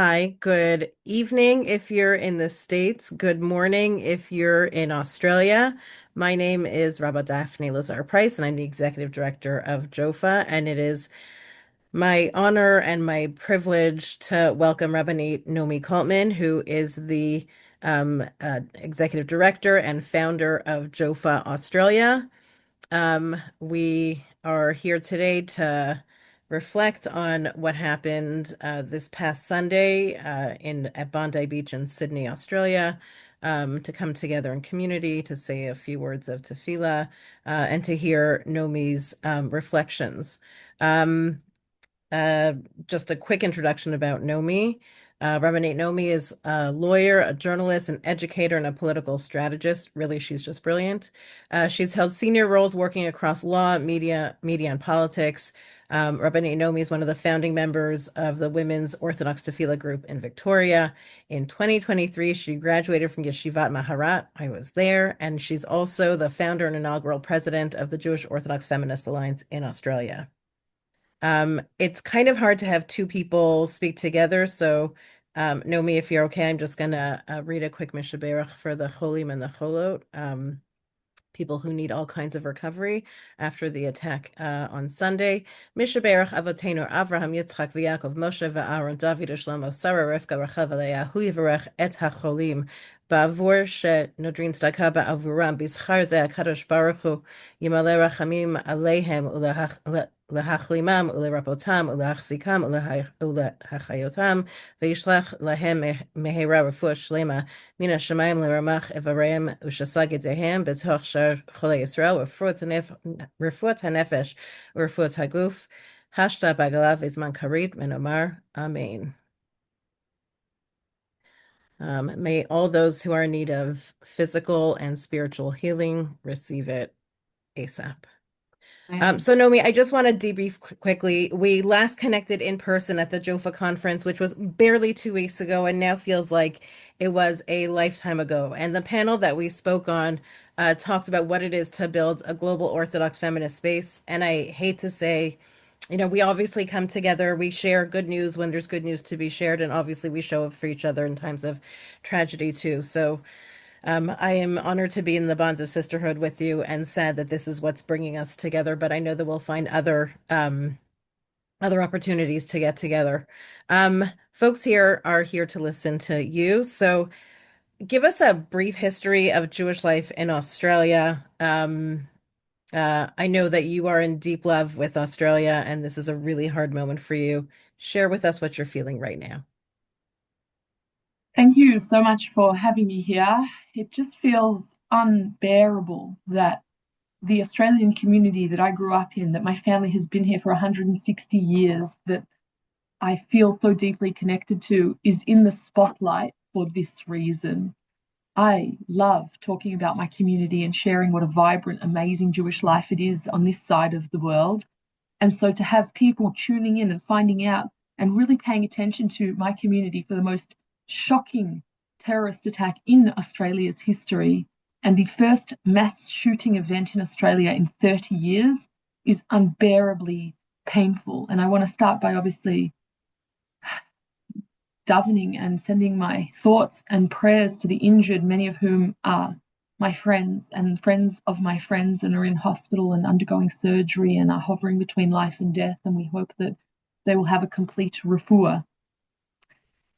Hi, good evening if you're in the States. Good morning if you're in Australia. My name is Rabba Daphne Lazar Price, and I'm the executive director of JOFA. And it is my honor and my privilege to welcome Rabbanit Nomi Kaltman, who is the executive director and founder of JOFA Australia. We are here today to reflect on what happened this past Sunday in at Bondi Beach in Sydney, Australia, to come together in community to say a few words of tefillah and to hear Nomi's reflections. Um, uh, just a quick introduction about Nomi. Rabbanit Nomi is a lawyer, a journalist, an educator, and a political strategist. Really, she's just brilliant. She's held senior roles working across law, media, and politics. Rabbanit Nomi is one of the founding members of the Women's Orthodox Tefillah group in Victoria. In 2023, she graduated from Yeshivat Maharat. I was there, and she's also the founder and inaugural president of the Jewish Orthodox Feminist Alliance in Australia. It's kind of hard to have two people speak together, so Nomi, if you're okay, I'm just gonna read a quick Mishaberach for the Cholim and the Cholot, people who need all kinds of recovery after the attack on Sunday. Mishaberach Avotenu Avraham Yitzchak v'Yaakov Moshe v'Aaron David Shlomo Sarah Rivka Rachel Leah Hu Yivarech et HaCholim בעבור שנודרים צדקה בעבורם, בשכר זה הקדוש ברוך הוא ימלא רחמים עליהם ולהחלימם ולרפאותם ולהחזיקם ולהחיותם, וישלח להם מהרה רפואה שלמה מן השמיים לרמח איבריהם ושס"ה ידיהם בתוך שאר חולי ישראל, רפואת הנפש ורפואת הגוף, השתא בעגלא בזמן קריב, ונאמר אמן. May all those who are in need of physical and spiritual healing receive it ASAP. So Nomi, I just want to debrief quickly. We last connected in person at the JOFA conference, which was barely 2 weeks ago, and now feels like it was a lifetime ago. And the panel that we spoke on talked about what it is to build a global Orthodox feminist space. And I hate to say, we obviously come together, we share good news when there's good news to be shared, and obviously we show up for each other in times of tragedy too. So I am honored to be in the bonds of sisterhood with you and sad that this is what's bringing us together, but I know that we'll find other opportunities to get together. Folks here are here to listen to you. So give us a brief history of Jewish life in Australia. I know that you are in deep love with Australia, and this is a really hard moment for you. Share with us what you're feeling right now. Thank you so much for having me here. It just feels unbearable that the Australian community that I grew up in, that my family has been here for 160 years, that I feel so deeply connected to, is in the spotlight for this reason. I love talking about my community and sharing what a vibrant, amazing Jewish life it is on this side of the world. And so to have people tuning in and finding out and really paying attention to my community for the most shocking terrorist attack in Australia's history and the first mass shooting event in Australia in 30 years is unbearably painful. And I want to start by obviously davening and sending my thoughts and prayers to the injured, many of whom are my friends and friends of my friends and are in hospital and undergoing surgery and are hovering between life and death. And we hope that they will have a complete refuah.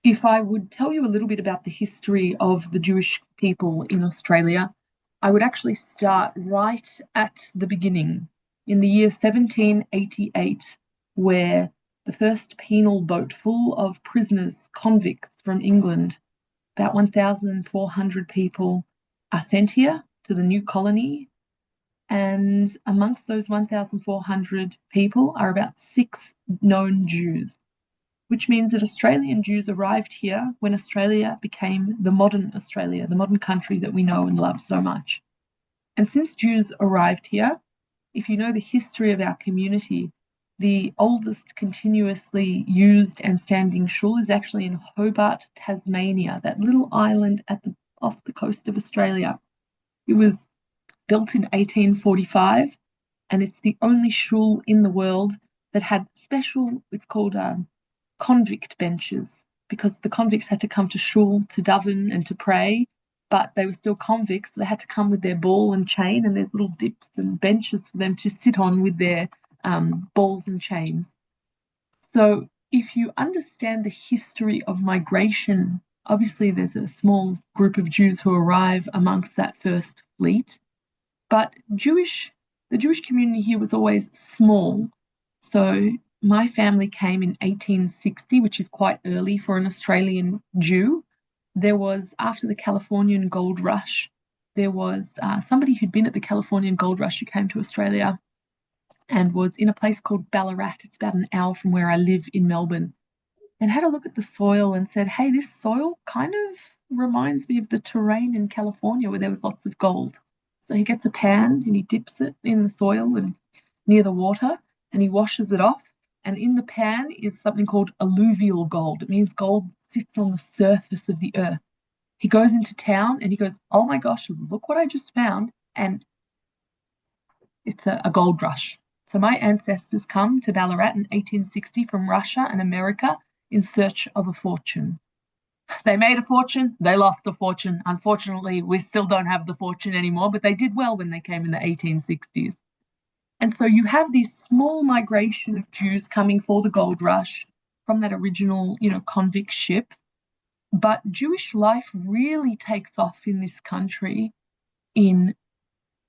If I would tell you a little bit about the history of the Jewish people in Australia, I would actually start right at the beginning in the year 1788, where the first penal boat full of prisoners, convicts from England, about 1,400 people, are sent here to the new colony. And amongst those 1,400 people are about 6 known Jews, which means that Australian Jews arrived here when Australia became the modern Australia, the modern country that we know and love so much. And since Jews arrived here, if you know the history of our community, the oldest continuously used and standing shul is actually in Hobart, Tasmania, that little island off the coast of Australia. It was built in 1845, and it's the only shul in the world that had special, it's called convict benches. because the convicts had to come to shul, to daven, and to pray, but they were still convicts. So they had to come with their ball and chain, and there's little dips and benches for them to sit on with their balls and chains. So if you understand the history of migration, obviously there's a small group of Jews who arrive amongst that first fleet, but the Jewish community here was always small. So my family came in 1860, which is quite early for an Australian Jew. There was, after the Californian Gold Rush, there was somebody who'd been at the Californian Gold Rush who came to Australia and was in a place called Ballarat. It's about an hour from where I live in Melbourne, and had a look at the soil and said, hey, this soil kind of reminds me of the terrain in California where there was lots of gold. So he gets a pan and he dips it in the soil and near the water, and he washes it off. And in the pan is something called alluvial gold. It means gold sits on the surface of the earth. He goes into town and he goes, oh my gosh, look what I just found. And it's a gold rush. So my ancestors come to Ballarat in 1860 from Russia and America in search of a fortune. They made a fortune, they lost a fortune. Unfortunately, we still don't have the fortune anymore, but they did well when they came in the 1860s. And so you have this small migration of Jews coming for the gold rush from that original, convict ships. But Jewish life really takes off in this country in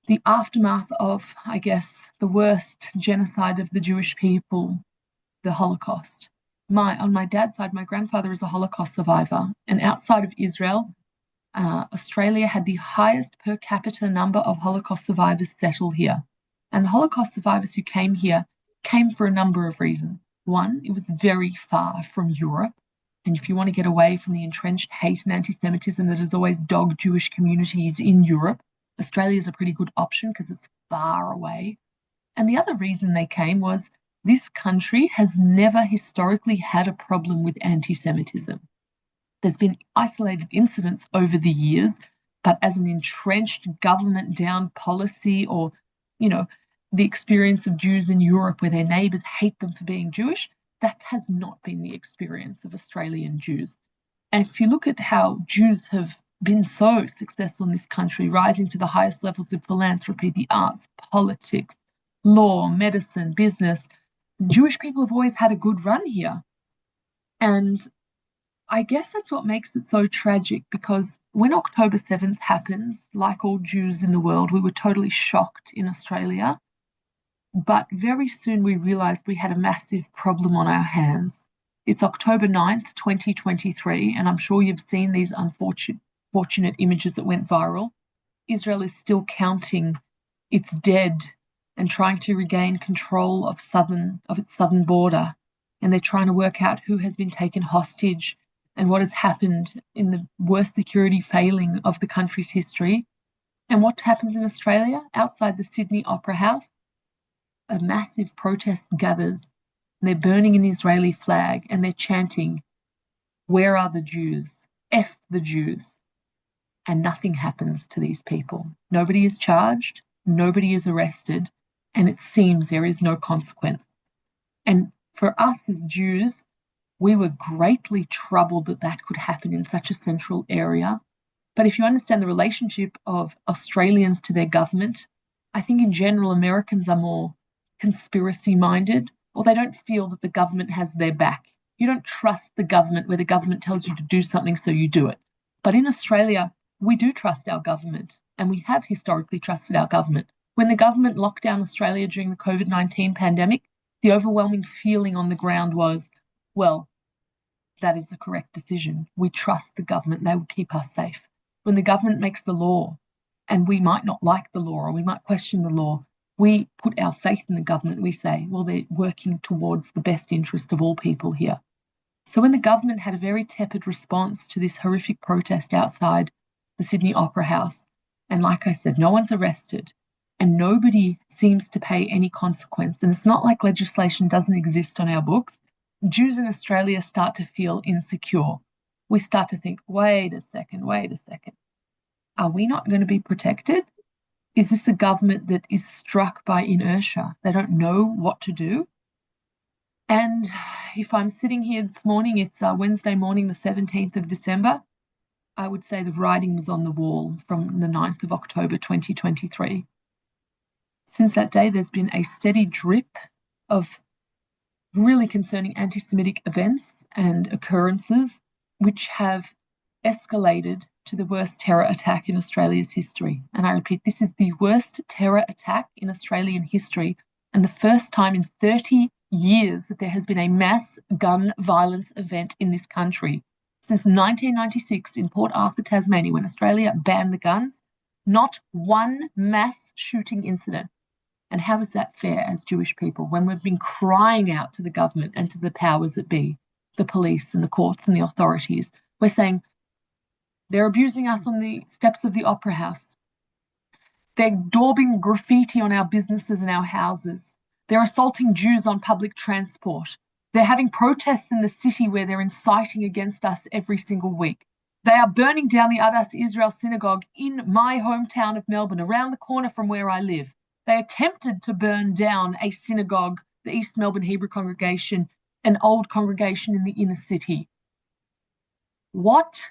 the aftermath of, I guess, the worst genocide of the Jewish people, the Holocaust. On my dad's side, my grandfather is a Holocaust survivor, and outside of Israel, Australia had the highest per capita number of Holocaust survivors settled here. And the Holocaust survivors who came here came for a number of reasons. One, it was very far from Europe. And if you want to get away from the entrenched hate and anti-Semitism that has always dogged Jewish communities in Europe, Australia is a pretty good option because it's far away. And the other reason they came was this country has never historically had a problem with anti-Semitism. There's been isolated incidents over the years, but as an entrenched government down policy or, the experience of Jews in Europe where their neighbours hate them for being Jewish, that has not been the experience of Australian Jews. And if you look at how Jews have been so successful in this country, rising to the highest levels of philanthropy, the arts, politics, law, medicine, business, Jewish people have always had a good run here. And I guess that's what makes it so tragic, because when October 7th happens, like all Jews in the world, we were totally shocked in Australia. But very soon we realized we had a massive problem on our hands. It's October 9th, 2023, and I'm sure you've seen these unfortunate images that went viral. Israel is still counting its dead and trying to regain control of its southern border. And they're trying to work out who has been taken hostage and what has happened in the worst security failing of the country's history. And what happens in Australia? Outside the Sydney Opera House, a massive protest gathers, and they're burning an Israeli flag and they're chanting, "Where are the Jews? F the Jews." And nothing happens to these people. Nobody is charged, nobody is arrested, and it seems there is no consequence. And for us as Jews, we were greatly troubled that that could happen in such a central area. But if you understand the relationship of Australians to their government, I think in general Americans are more conspiracy minded, or they don't feel that the government has their back. You don't trust the government where the government tells you to do something, so you do it. But in Australia, we do trust our government, and we have historically trusted our government. When the government locked down Australia during the COVID-19 pandemic, the overwhelming feeling on the ground was, well, that is the correct decision. We trust the government, they will keep us safe. When the government makes the law, and we might not like the law or we might question the law, we put our faith in the government. We say, well, they're working towards the best interest of all people here. So when the government had a very tepid response to this horrific protest outside the Sydney Opera House, and like I said, no one's arrested and nobody seems to pay any consequence, and it's not like legislation doesn't exist on our books, Jews in Australia start to feel insecure. We start to think, wait a second. Are we not going to be protected? Is this a government that is struck by inertia? They don't know what to do. And if I'm sitting here this morning, it's Wednesday morning, the 17th of December. I would say the writing was on the wall from the 9th of October 2023. Since that day, there's been a steady drip of really concerning anti-Semitic events and occurrences which have escalated to the worst terror attack in Australia's history. And I repeat, this is the worst terror attack in Australian history and the first time in 30 years that there has been a mass gun violence event in this country. Since 1996 in Port Arthur, Tasmania, when Australia banned the guns, not one mass shooting incident. And how is that fair as Jewish people when we've been crying out to the government and to the powers that be, the police and the courts and the authorities? We're saying they're abusing us on the steps of the Opera House. They're daubing graffiti on our businesses and our houses. They're assaulting Jews on public transport. They're having protests in the city where they're inciting against us every single week. They are burning down the Adas Israel synagogue in my hometown of Melbourne, around the corner from where I live. They attempted to burn down a synagogue, the East Melbourne Hebrew congregation, an old congregation in the inner city. What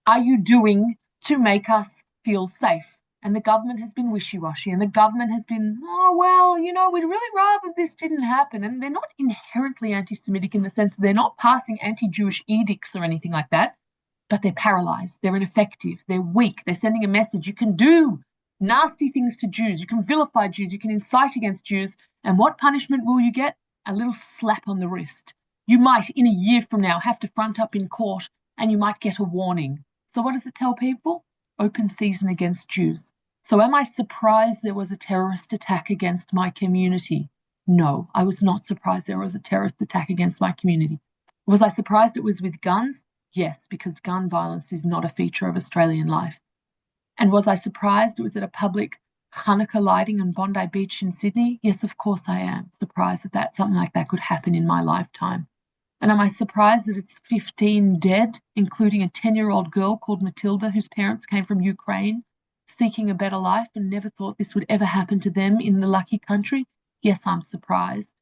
are you doing to make us feel safe? And the government has been wishy-washy, and the government has been, oh, well, we'd really rather this didn't happen. And they're not inherently anti-Semitic in the sense that they're not passing anti-Jewish edicts or anything like that, but they're paralyzed, they're ineffective, they're weak, they're sending a message. You can do nasty things to Jews, you can vilify Jews, you can incite against Jews, and what punishment will you get? A little slap on the wrist. You might, in a year from now, have to front up in court, and you might get a warning. So what does it tell people? Open season against Jews. So am I surprised there was a terrorist attack against my community? No, I was not surprised there was a terrorist attack against my community. Was I surprised it was with guns? Yes, because gun violence is not a feature of Australian life. And was I surprised it was at a public Hanukkah lighting on Bondi Beach in Sydney? Yes, of course I am surprised that something like that could happen in my lifetime. And am I surprised that it's 15 dead, including a 10-year-old girl called Matilda, whose parents came from Ukraine, seeking a better life and never thought this would ever happen to them in the lucky country? Yes, I'm surprised.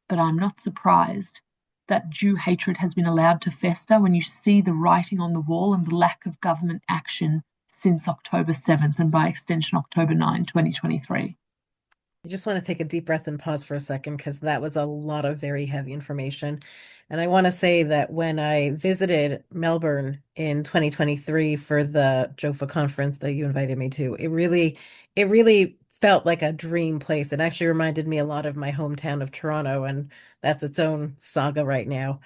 But I'm not surprised that Jew hatred has been allowed to fester when you see the writing on the wall and the lack of government action since October 7th and by extension October 9, 2023. I just want to take a deep breath and pause for a second because that was a lot of very heavy information. And I want to say that when I visited Melbourne in 2023 for the JOFA conference that you invited me to, it really felt like a dream place. It actually reminded me a lot of my hometown of Toronto, and that's its own saga right now.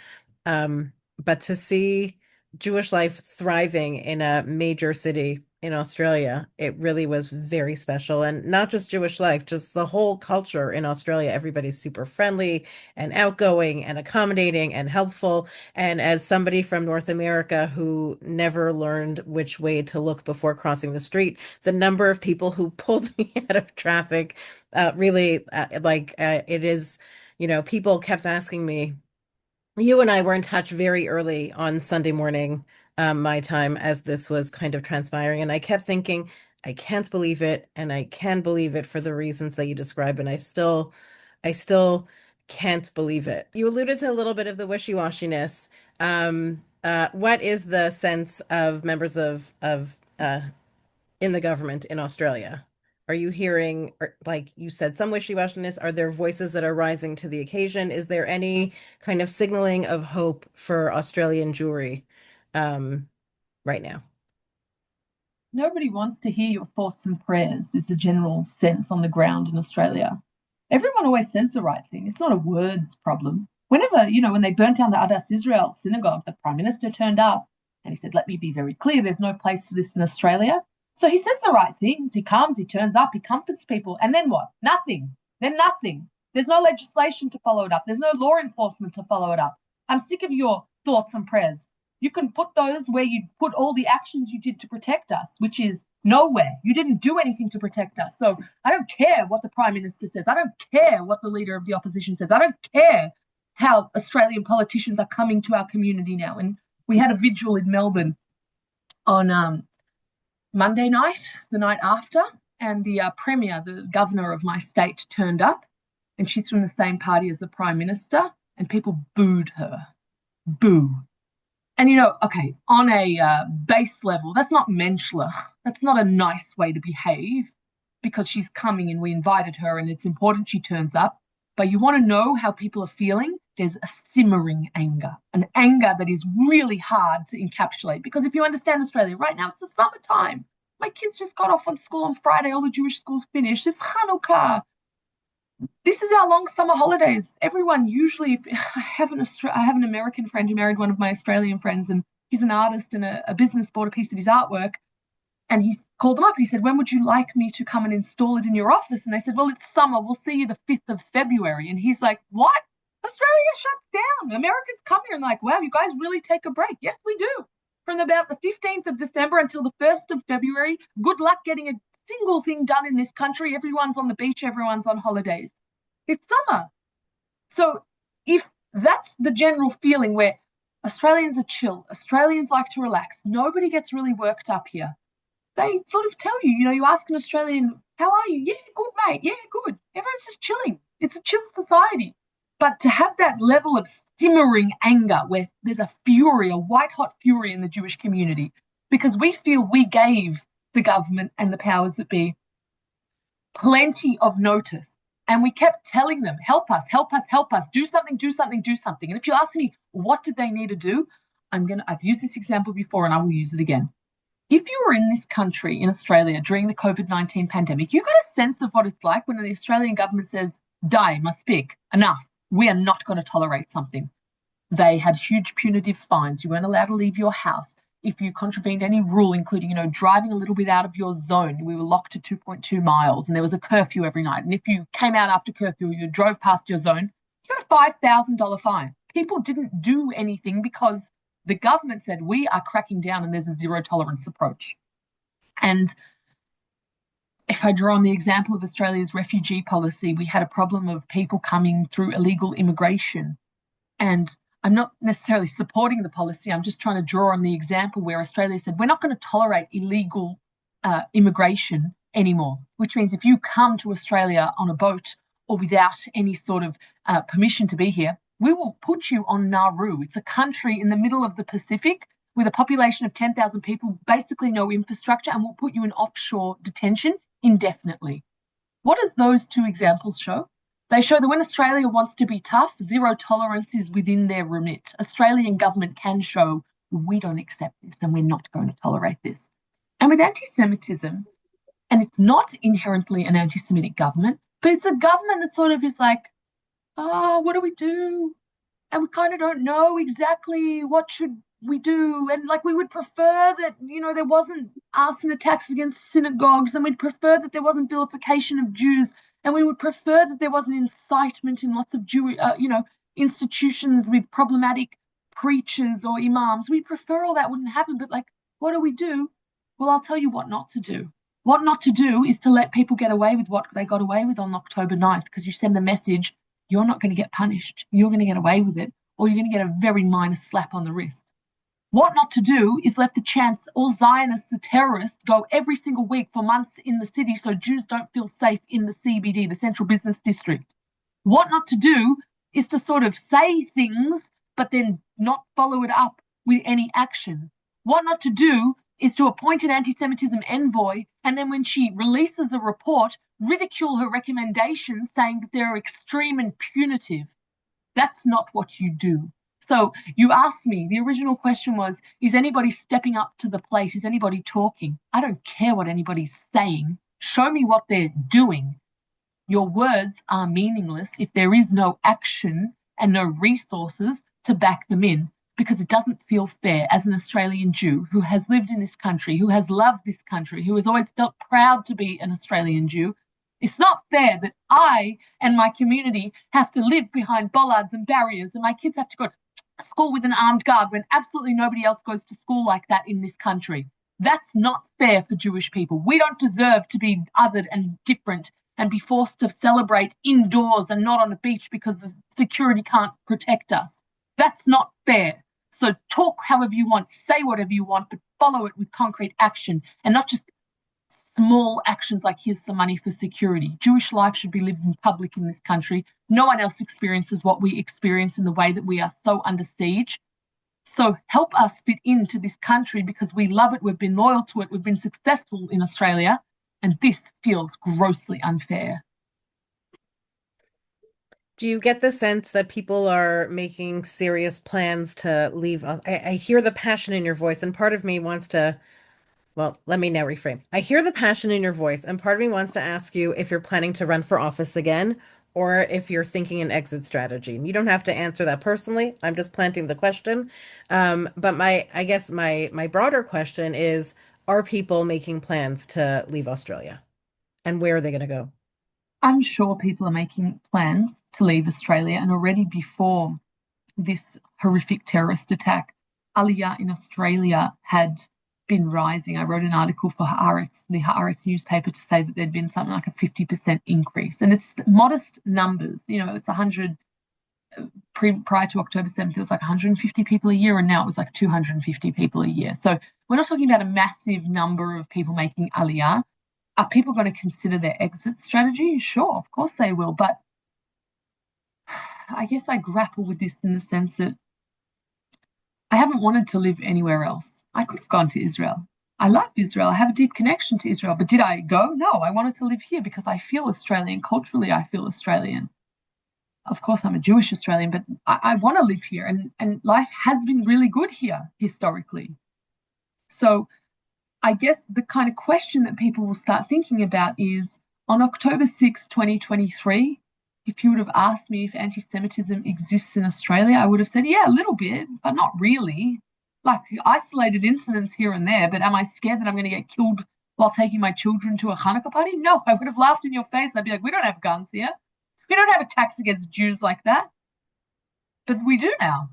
But to see Jewish life thriving in a major city in Australia, it really was very special. And not just Jewish life, just the whole culture in Australia. Everybody's super friendly and outgoing and accommodating and helpful. And as somebody from North America who never learned which way to look before crossing the street, the number of people who pulled me out of traffic, really, it is, people kept asking me, you and I were in touch very early on Sunday morning, my time, as this was kind of transpiring. And I kept thinking, I can't believe it. And I can believe it for the reasons that you describe. And I still can't believe it. You alluded to a little bit of the wishy-washiness. What is the sense of members of in the government in Australia? Are you hearing, or, like you said, some wishy-washiness? Are there voices that are rising to the occasion? Is there any kind of signaling of hope for Australian Jewry um, right now? Nobody wants to hear your thoughts and prayers, is the general sense on the ground in Australia. Everyone always says the right thing. It's not a words problem. Whenever, when they burnt down the Adas Israel synagogue, the Prime Minister turned up and he said, let me be very clear, there's no place for this in Australia. So he says the right things. He comes, he turns up, he comforts people. And then what? Nothing. Then nothing. There's no legislation to follow it up. There's no law enforcement to follow it up. I'm sick of your thoughts and prayers. You can put those where you put all the actions you did to protect us, which is nowhere. You didn't do anything to protect us. So I don't care what the Prime Minister says. I don't care what the Leader of the Opposition says. I don't care how Australian politicians are coming to our community now. And we had a vigil in Melbourne on Monday night, the night after, and the Premier, the Governor of my state, turned up, and she's from the same party as the Prime Minister. and people booed her. Boo. And okay, on a base level, that's not menschlich. That's not a nice way to behave because she's coming and we invited her and it's important she turns up. But you want to know how people are feeling? There's a simmering anger, an anger that is really hard to encapsulate. Because if you understand Australia, right now it's the summertime. My kids just got off on school on Friday. All the Jewish schools finished. It's Hanukkah. This is our long summer holidays. Everyone usually, I have an American friend who married one of my Australian friends, and he's an artist, and a business bought a piece of his artwork. And he called them up. He said, "When would you like me to come and install it in your office?" And they said, "Well, it's summer. We'll see you the 5th of February." And he's like, "What? Australia shuts down. Americans come here and like, wow, you guys really take a break." Yes, we do. From about the 15th of December until the 1st of February, good luck getting a single thing done in this country. Everyone's on the beach. Everyone's on holidays. It's summer. So if that's the general feeling where Australians are chill, Australians like to relax, nobody gets really worked up here. They sort of tell you, you ask an Australian, "How are you?" "Yeah, good, mate. Yeah, good." Everyone's just chilling. It's a chill society. But to have that level of simmering anger where there's a fury, a white hot fury in the Jewish community, because we feel we gave the government and the powers that be plenty of notice. And we kept telling them, "Help us, help us, help us, do something, do something, do something." And if you ask me, what did they need to do? I've used this example before and I will use it again. If you were in this country, in Australia, during the COVID-19 pandemic, you got a sense of what it's like when the Australian government says, "Die, must speak, enough. We are not going to tolerate something." They had huge punitive fines. You weren't allowed to leave your house. If you contravened any rule, including, driving a little bit out of your zone, we were locked to 2.2 miles and there was a curfew every night. And if you came out after curfew, you drove past your zone, you got a $5,000 fine. People didn't do anything because the government said, "We are cracking down and there's a zero tolerance approach." And if I draw on the example of Australia's refugee policy, we had a problem of people coming through illegal immigration. And I'm not necessarily supporting the policy. I'm just trying to draw on the example where Australia said, "We're not going to tolerate illegal immigration anymore," which means if you come to Australia on a boat or without any sort of permission to be here, we will put you on Nauru. It's a country in the middle of the Pacific with a population of 10,000 people, basically no infrastructure, and we'll put you in offshore detention indefinitely. What does those two examples show? They show that when Australia wants to be tough, zero tolerance is within their remit. Australian government can show, "We don't accept this and we're not going to tolerate this." And with anti-Semitism, and it's not inherently an anti-Semitic government, but it's a government that sort of is like, what do we do? And we kind of don't know exactly what should we do. And like we would prefer that, there wasn't arson attacks against synagogues, and we'd prefer that there wasn't vilification of Jews, and we would prefer that there wasn't incitement in lots of Jewish, institutions with problematic preachers or imams. We'd prefer all that wouldn't happen. But like, what do we do? Well, I'll tell you what not to do. What not to do is to let people get away with what they got away with on October 9th, because you send the message, you're not going to get punished. You're going to get away with it, or you're going to get a very minor slap on the wrist. What not to do is let the chants, all Zionists are terrorists, go every single week for months in the city so Jews don't feel safe in the CBD, the Central Business District. What not to do is to sort of say things, but then not follow it up with any action. What not to do is to appoint an anti-Semitism envoy, and then when she releases a report, ridicule her recommendations, saying that they're extreme and punitive. That's not what you do. So you asked me, the original question was, is anybody stepping up to the plate? Is anybody talking? I don't care what anybody's saying. Show me what they're doing. Your words are meaningless if there is no action and no resources to back them in, because it doesn't feel fair as an Australian Jew who has lived in this country, who has loved this country, who has always felt proud to be an Australian Jew. It's not fair that I and my community have to live behind bollards and barriers, and my kids have to go to school with an armed guard when absolutely nobody else goes to school like that in this country. That's not fair for Jewish people. We don't deserve to be othered and different and be forced to celebrate indoors and not on a beach because the security can't protect us. That's not fair. So talk however you want, say whatever you want, but follow it with concrete action and not just small actions like here's some money for security. Jewish life should be lived in public in this country. No one else experiences what we experience in the way that we are so under siege. So help us fit into this country because we love it. We've been loyal to it. We've been successful in Australia. And this feels grossly unfair. Do you get the sense that people are making serious plans to leave? I hear the passion in your voice, and part of me wants to, well, let me now reframe. I hear the passion in your voice, and part of me wants to ask you if you're planning to run for office again or if you're thinking an exit strategy. And you don't have to answer that personally. I'm just planting the question. But I guess my broader question is, are people making plans to leave Australia? And where are they going to go? I'm sure people are making plans to leave Australia, and already before this horrific terrorist attack, Aliyah in Australia had been rising. I wrote an article for the Haaretz newspaper to say that there'd been something like a 50% increase. And it's modest numbers. It's 100 prior to October 7th, it was like 150 people a year, and now it was like 250 people a year. So we're not talking about a massive number of people making Aliyah. Are people going to consider their exit strategy? Sure, of course they will. But I guess I grapple with this in the sense that I haven't wanted to live anywhere else. I could have gone to Israel. I love Israel. I have a deep connection to Israel. But did I go? No, I wanted to live here because I feel Australian. Culturally, I feel Australian. Of course, I'm a Jewish Australian, but I want to live here. And life has been really good here historically. So I guess the kind of question that people will start thinking about is on October 6, 2023, if you would have asked me if anti-Semitism exists in Australia, I would have said, yeah, a little bit, but not really. Like isolated incidents here and there, but am I scared that I'm going to get killed while taking my children to a Hanukkah party? No, I would have laughed in your face. I'd be like, we don't have guns here. We don't have attacks against Jews like that. But we do now.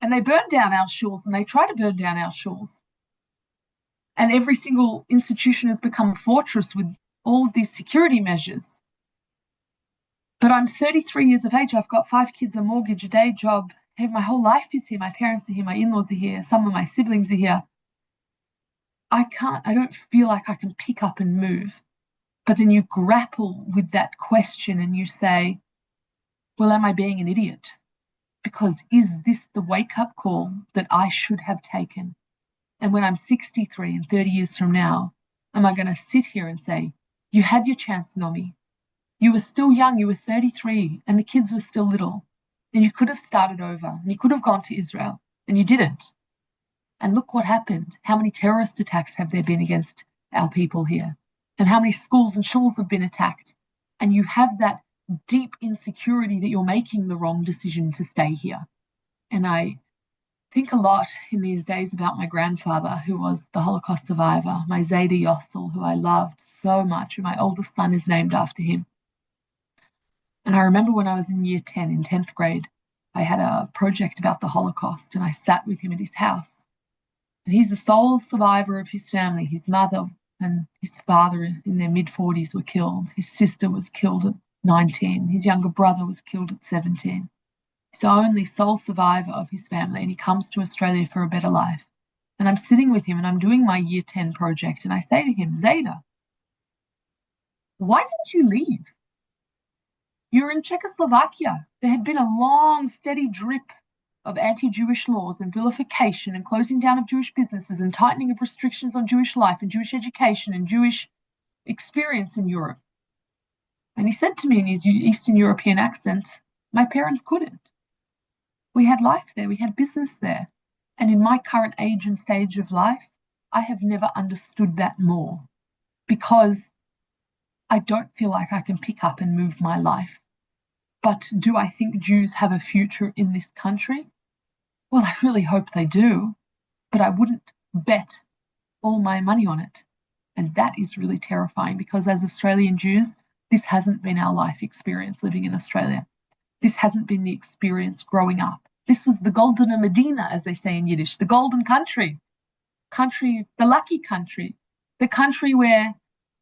And they burn down our shuls, and they try to burn down our shuls. And every single institution has become a fortress with all of these security measures. But I'm 33 years of age. I've got 5 kids, a mortgage, a day job. Hey, my whole life is here. My parents are here. My in-laws are here. Some of my siblings are here. I don't feel like I can pick up and move. But then you grapple with that question and you say, well, am I being an idiot? Because is this the wake-up call that I should have taken? And when I'm 63 and 30 years from now, am I going to sit here and say, you had your chance, Nomi. You were still young. You were 33 and the kids were still little. And you could have started over and you could have gone to Israel and you didn't. And look what happened. How many terrorist attacks have there been against our people here? And how many schools and shuls have been attacked? And you have that deep insecurity that you're making the wrong decision to stay here. And I think a lot in these days about my grandfather, who was the Holocaust survivor, my Zayda Yossel, who I loved so much, and my oldest son is named after him. And I remember when I was in year 10, in 10th grade, I had a project about the Holocaust, and I sat with him at his house. And he's the sole survivor of his family. His mother and his father in their mid-40s were killed. His sister was killed at 19. His younger brother was killed at 17. He's the only sole survivor of his family, and he comes to Australia for a better life. And I'm sitting with him and I'm doing my year 10 project, and I say to him, Zayda, why didn't you leave? You're in Czechoslovakia. There had been a long, steady drip of anti-Jewish laws and vilification and closing down of Jewish businesses and tightening of restrictions on Jewish life and Jewish education and Jewish experience in Europe. And he said to me in his Eastern European accent, my parents couldn't. We had life there. We had business there. And in my current age and stage of life, I have never understood that more because I don't feel like I can pick up and move my life. But do I think Jews have a future in this country? Well, I really hope they do, but I wouldn't bet all my money on it. And that is really terrifying because as Australian Jews, this hasn't been our life experience living in Australia. This hasn't been the experience growing up. This was the Goldene Medina, as they say in Yiddish, the golden country, the lucky country, the country where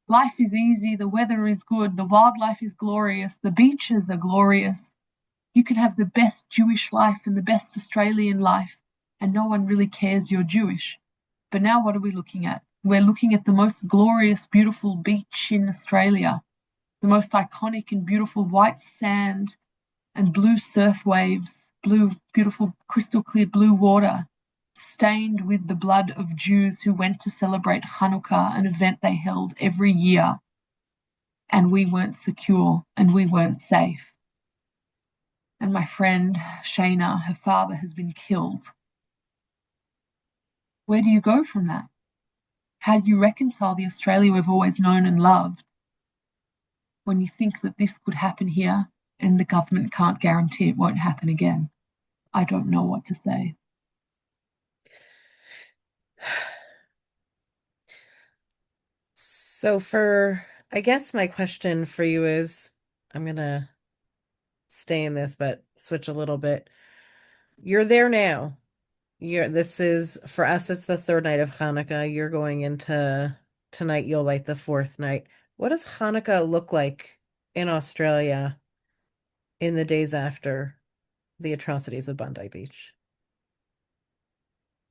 life is easy, the weather is good, the wildlife is glorious, the beaches are glorious. You can have the best Jewish life and the best Australian life, and no one really cares you're Jewish. But now what are we looking at? We're looking at the most glorious, beautiful beach in Australia, the most iconic and beautiful white sand and blue surf waves, blue, beautiful, crystal clear blue water, stained with the blood of Jews who went to celebrate Hanukkah, an event they held every year. And we weren't secure and we weren't safe. And my friend Shayna, her father, has been killed. Where do you go from that? How do you reconcile the Australia we've always known and loved when you think that this could happen here and the government can't guarantee it won't happen again? I don't know what to say. So I guess my question for you is, I'm gonna stay in this, but switch a little bit. You're there now. This is for us, it's the third night of Hanukkah. You're going into tonight, you'll light the fourth night. What does Hanukkah look like in Australia in the days after the atrocities of Bondi Beach?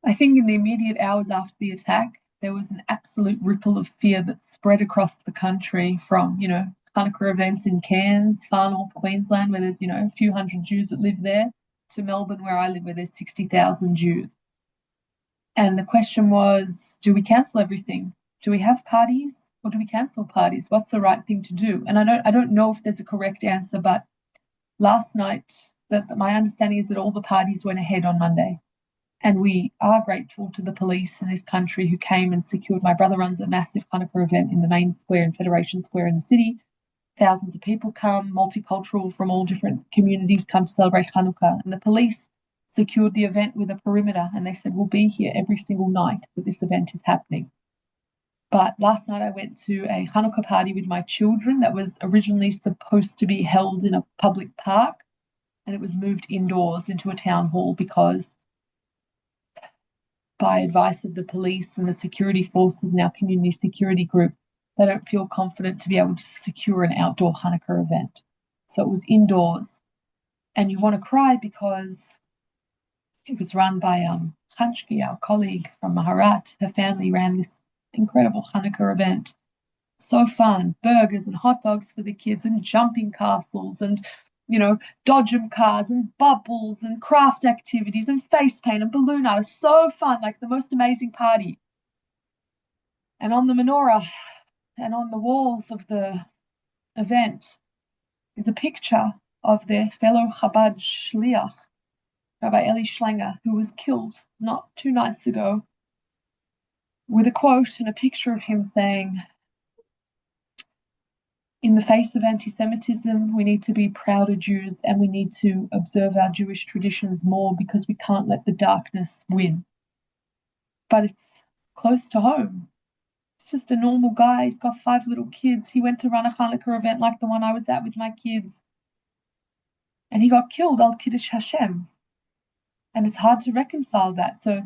I think in the immediate hours after the attack, there was an absolute ripple of fear that spread across the country from, Hanukkah events in Cairns, far north Queensland, where there's, a few hundred Jews that live there, to Melbourne, where I live, where there's 60,000 Jews. And the question was, do we cancel everything? Do we have parties or do we cancel parties? What's the right thing to do? And I don't know if there's a correct answer, but last night, my understanding is that all the parties went ahead on Monday. And we are grateful to the police in this country who came and secured. My brother runs a massive Hanukkah event in the main square in Federation Square in the city. Thousands of people come, multicultural from all different communities come to celebrate Hanukkah. And the police secured the event with a perimeter and they said, we'll be here every single night that this event is happening. But last night I went to a Hanukkah party with my children that was originally supposed to be held in a public park, and it was moved indoors into a town hall because, by advice of the police and the security forces and our community security group, they don't feel confident to be able to secure an outdoor Hanukkah event. So it was indoors. And you want to cry because it was run by Hanchki, our colleague from Maharat. Her family ran this incredible Hanukkah event. So fun, burgers and hot dogs for the kids and jumping castles and dodgem cars and bubbles and craft activities and face paint and balloon art. So fun, like the most amazing party. And on the menorah and on the walls of the event is a picture of their fellow Chabad Shliach, Rabbi Eli Schlanger, who was killed not 2 nights ago, with a quote and a picture of him saying, in the face of anti-Semitism, we need to be prouder Jews and we need to observe our Jewish traditions more because we can't let the darkness win. But it's close to home. It's just a normal guy. He's got 5 little kids. He went to run a Hanukkah event like the one I was at with my kids. And he got killed, al Kiddush Hashem. And it's hard to reconcile that. So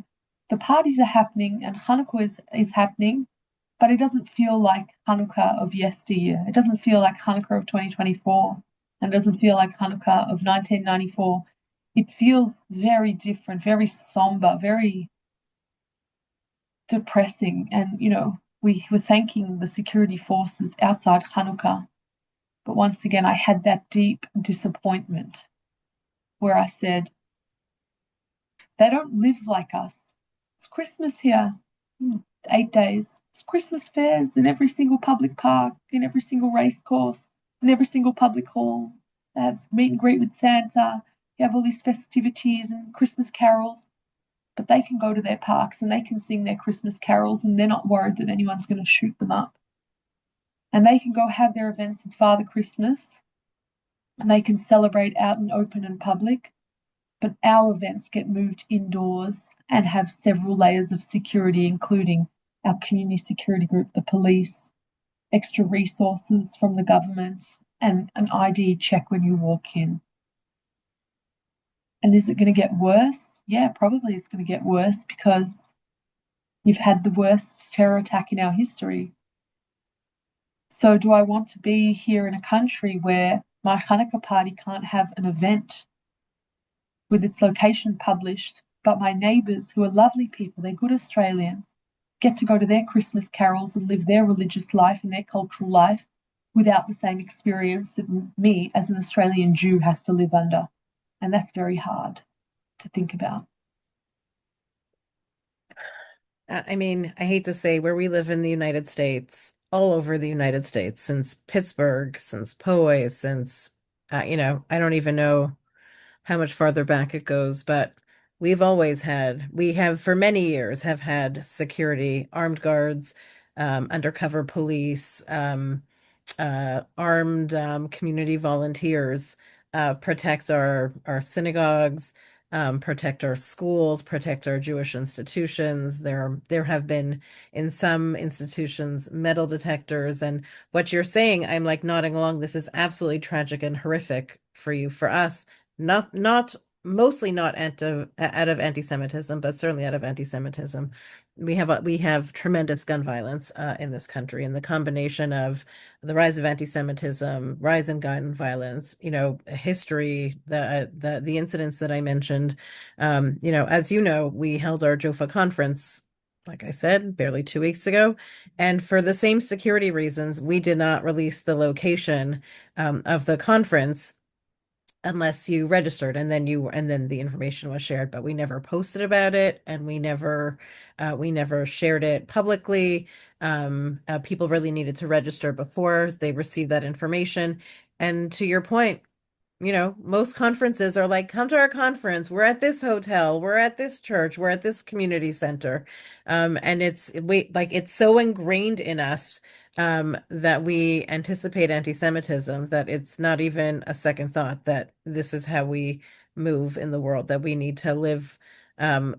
the parties are happening and Hanukkah is happening, but it doesn't feel like Hanukkah of yesteryear. It doesn't feel like Hanukkah of 2024, and it doesn't feel like Hanukkah of 1994. It feels very different, very somber, very depressing. And, we were thanking the security forces outside Hanukkah. But once again, I had that deep disappointment where I said, they don't live like us. It's Christmas here, 8 days. It's Christmas fairs in every single public park, in every single race course, in every single public hall. They have meet and greet with Santa. You have all these festivities and Christmas carols. But they can go to their parks and they can sing their Christmas carols and they're not worried that anyone's going to shoot them up. And they can go have their events at Father Christmas and they can celebrate out and open and public. But our events get moved indoors and have several layers of security, including our community security group, the police, extra resources from the government, and an ID check when you walk in. And is it going to get worse? Yeah, probably it's going to get worse because you've had the worst terror attack in our history. So do I want to be here in a country where my Hanukkah party can't have an event with its location published, but my neighbours, who are lovely people, they're good Australians, get to go to their Christmas carols and live their religious life and their cultural life without the same experience that me as an Australian Jew has to live under. And that's very hard to think about. I mean, I hate to say where we live in the United States, all over the United States, since Pittsburgh, since Poway, since, I don't even know how much farther back it goes, but we have for many years have had security, armed guards, undercover police, armed community volunteers protect our synagogues, protect our schools, protect our Jewish institutions. There have been in some institutions metal detectors, and what you're saying, I'm like nodding along. This is absolutely tragic and horrific for you, for us. Not mostly not out of anti-Semitism, but certainly out of anti-Semitism. We have tremendous gun violence in this country, and the combination of the rise of anti-Semitism, rise in gun violence, history, the incidents that I mentioned. As you know, we held our JOFA conference, like I said, barely 2 weeks ago, and for the same security reasons, we did not release the location of the conference unless you registered, and then the information was shared, but we never posted about it, and we never shared it publicly. People really needed to register before they received that information. And to your point, most conferences are like, come to our conference. We're at this hotel. We're at this church. We're at this community center. And it's so ingrained in us that we anticipate anti-Semitism that it's not even a second thought that this is how we move in the world, that we need to live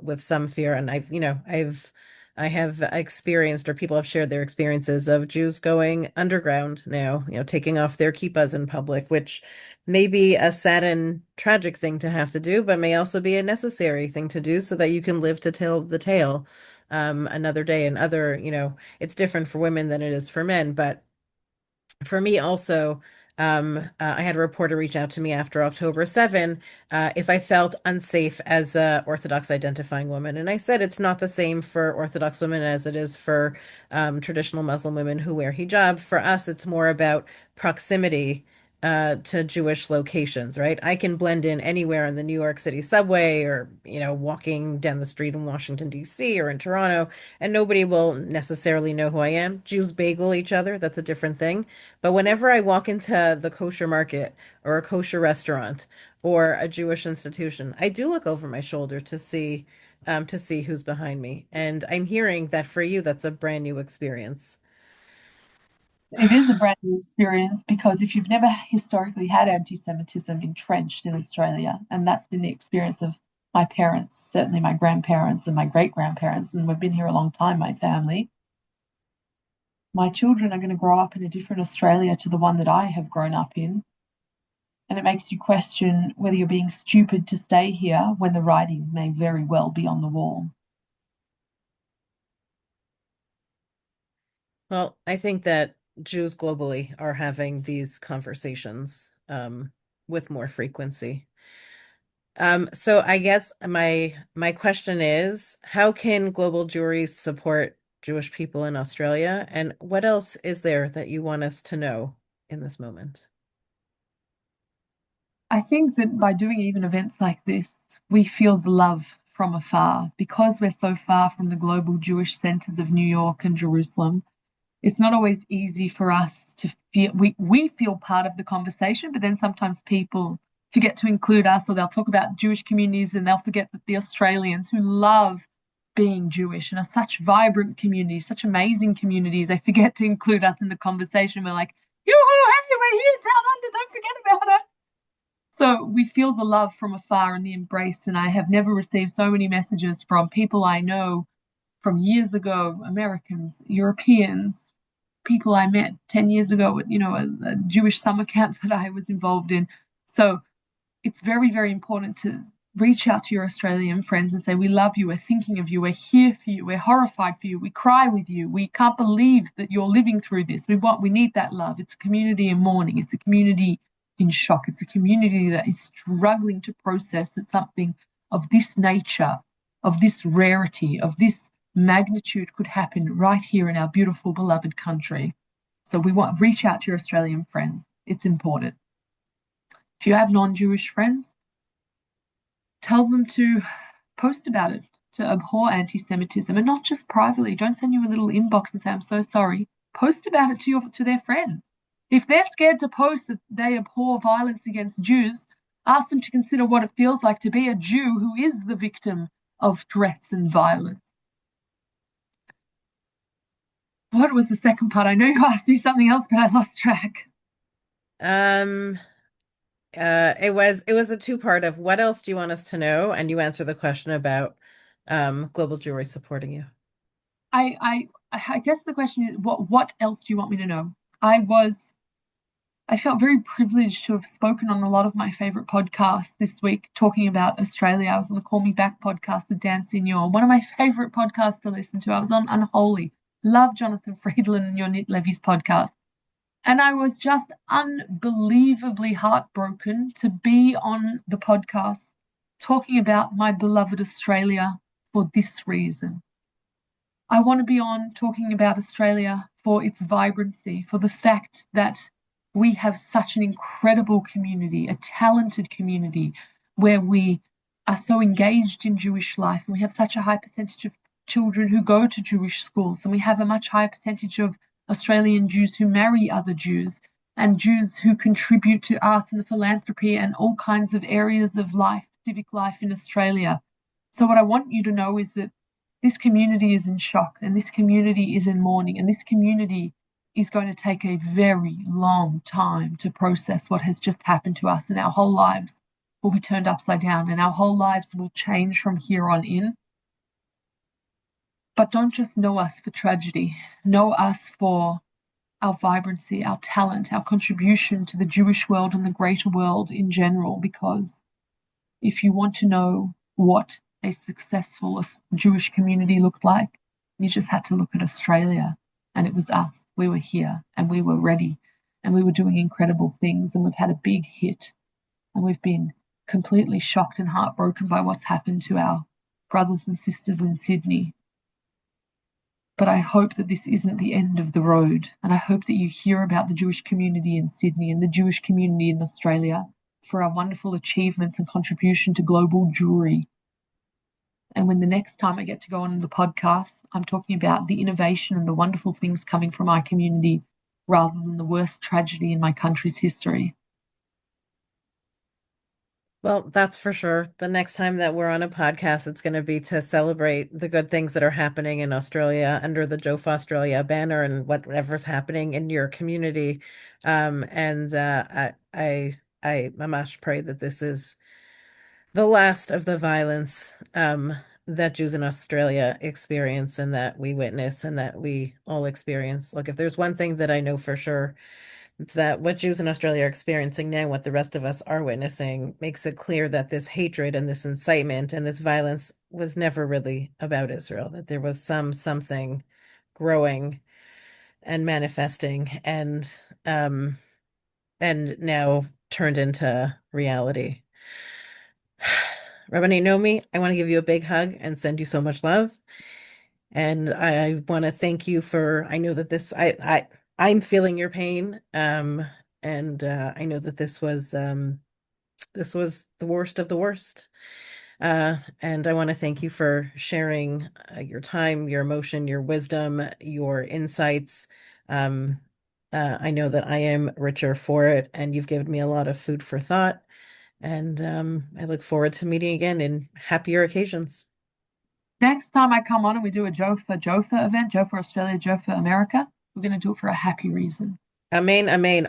with some fear. And I have experienced, or people have shared their experiences of Jews going underground now, taking off their kippahs in public, which may be a sad and tragic thing to have to do, but may also be a necessary thing to do so that you can live to tell the tale another day. And it's different for women than it is for men, but for me also, I had a reporter reach out to me after October 7, if I felt unsafe as a Orthodox identifying woman. And I said it's not the same for Orthodox women as it is for traditional Muslim women who wear hijab. For us, it's more about proximity to Jewish locations, right? I can blend in anywhere in the New York City subway, or, walking down the street in Washington, D.C. or in Toronto, and nobody will necessarily know who I am. Jews bagel each other, that's a different thing. But whenever I walk into the kosher market or a kosher restaurant or a Jewish institution, I do look over my shoulder to see who's behind me. And I'm hearing that for you, that's a brand new experience. It is a brand new experience because if you've never historically had anti Semitism entrenched in Australia, and that's been the experience of my parents, certainly my grandparents and my great grandparents, and we've been here a long time, my family, my children are going to grow up in a different Australia to the one that I have grown up in. And it makes you question whether you're being stupid to stay here when the writing may very well be on the wall. Well, I think that Jews globally are having these conversations with more frequency. So I guess my question is, how can global Jewry support Jewish people in Australia? And what else is there that you want us to know in this moment? I think that by doing even events like this, we feel the love from afar because we're so far from the global Jewish centers of New York and Jerusalem. It's not always easy for us to feel we feel part of the conversation, but then sometimes people forget to include us, or they'll talk about Jewish communities and they'll forget that the Australians who love being Jewish and are such vibrant communities, such amazing communities, they forget to include us in the conversation. We're like, yoo-hoo, hey, we're here down under, don't forget about us. So we feel the love from afar and the embrace. And I have never received so many messages from people I know from years ago, Americans, Europeans, people I met 10 years ago at, a Jewish summer camp that I was involved in. So it's very, very important to reach out to your Australian friends and say, we love you, we're thinking of you, we're here for you, we're horrified for you, we cry with you, we can't believe that you're living through this. We need that love. It's a community in mourning, it's a community in shock, it's a community that is struggling to process that something of this nature, of this rarity, of this magnitude could happen right here in our beautiful, beloved country. So we want reach out to your Australian friends. It's important. If you have non-Jewish friends, tell them to post about it, to abhor anti-Semitism, and not just privately. Don't send you a little inbox and say, I'm so sorry. Post about it to their friends. If they're scared to post that they abhor violence against Jews, ask them to consider what it feels like to be a Jew who is the victim of threats and violence. What was the second part? I know you asked me something else, but I lost track. Um, it was a two-part of what else do you want us to know? And you answer the question about global Jewry supporting you. I guess the question is what else do you want me to know? I felt very privileged to have spoken on a lot of my favorite podcasts this week talking about Australia. I was on the Call Me Back podcast with Dan Signor, one of my favorite podcasts to listen to. I was on Unholy. Love Jonathan Friedland and Yonit Levy's podcast. And I was just unbelievably heartbroken to be on the podcast talking about my beloved Australia for this reason. I want to be on talking about Australia for its vibrancy, for the fact that we have such an incredible community, a talented community, where we are so engaged in Jewish life, and we have such a high percentage of children who go to Jewish schools, and we have a much higher percentage of Australian Jews who marry other Jews, and Jews who contribute to arts and the philanthropy and all kinds of areas of life, civic life in Australia. So what I want you to know is that this community is in shock, and this community is in mourning, and this community is going to take a very long time to process what has just happened to us, and our whole lives will be turned upside down, and our whole lives will change from here on in. But don't just know us for tragedy. Know us for our vibrancy, our talent, our contribution to the Jewish world and the greater world in general, because if you want to know what a successful Jewish community looked like, you just had to look at Australia, and it was us. We were here, and we were ready, and we were doing incredible things, and we've had a big hit, and we've been completely shocked and heartbroken by what's happened to our brothers and sisters in Sydney. But I hope that this isn't the end of the road, and I hope that you hear about the Jewish community in Sydney and the Jewish community in Australia for our wonderful achievements and contribution to global Jewry. And when the next time I get to go on the podcast, I'm talking about the innovation and the wonderful things coming from our community rather than the worst tragedy in my country's history. Well, that's for sure. The next time that we're on a podcast, it's going to be to celebrate the good things that are happening in Australia under the Jofa Australia banner and whatever's happening in your community. And I Mamash pray that this is the last of the violence that Jews in Australia experience and that we witness and that we all experience. Look, if there's one thing that I know for sure, it's that what Jews in Australia are experiencing now, what the rest of us are witnessing, makes it clear that this hatred and this incitement and this violence was never really about Israel, that there was something growing and manifesting and now turned into reality. Rabbanit Nomi, I want to give you a big hug and send you so much love. And I want to thank you for, I know that I'm feeling your pain. And I know that this was the worst of the worst. And I want to thank you for sharing your time, your emotion, your wisdom, your insights. Um, I know that I am richer for it, and you've given me a lot of food for thought. And I look forward to meeting again in happier occasions. Next time I come on and we do a Jofa event, Jofa Australia, Jofa America, we're going to do it for a happy reason. Amen, amen.